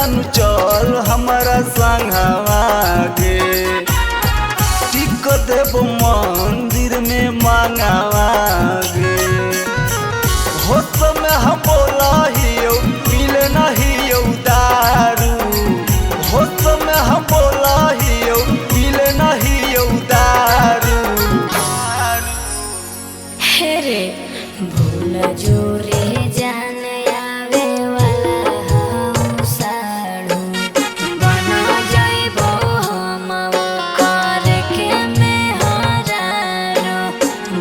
जानू चल हमारा संगवा गे टिक देव मंदिर में मांगवा गे होश में हम बोला ही मिले नहीं दारू होश में हम बोला ही मिले नहीं दारू हेरे भूल जोरे जान आवे वाला हम साड़ू बना जाइबो हम कर के में हरारो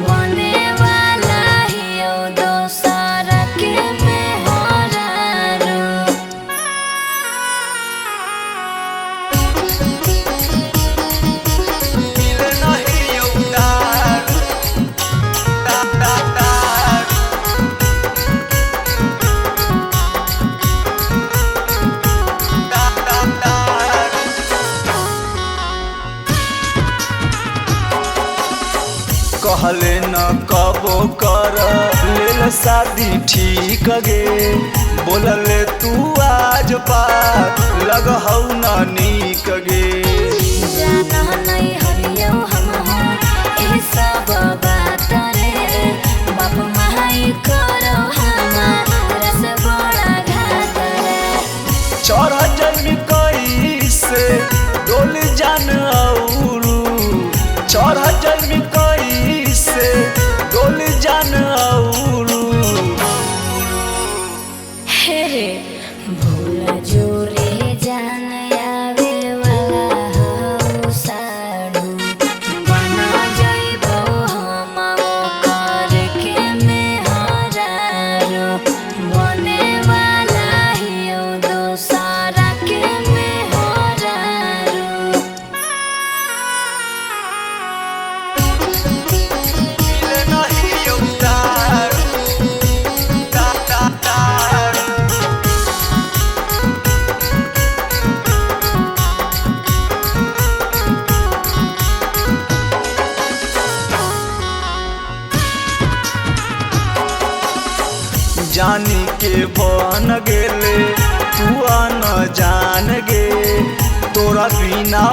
बने वाला हियो दोसर के में हरारो मिले नहीं दारू कहले न कबो कर लेल शादी ठीक गे बोलले तू आज बात लगहौ न नीक गे जाना नहीं हरियो हम हो ए सब बात रे बाप माई करो हमारा से बड़ा घात रे चढ़ जमी कैसे डोल जान औरू चढ़ जमी कैसे डोल जान औरू हेरे भूल जोरे जान आवे वाला हम साड़ू बना जाइबो हम कर के में हरारो बने वाला हियो दोसर के में हरारो मिले नहीं दारू दारू जानी के बन गेले तू न जान गे तोरा बिना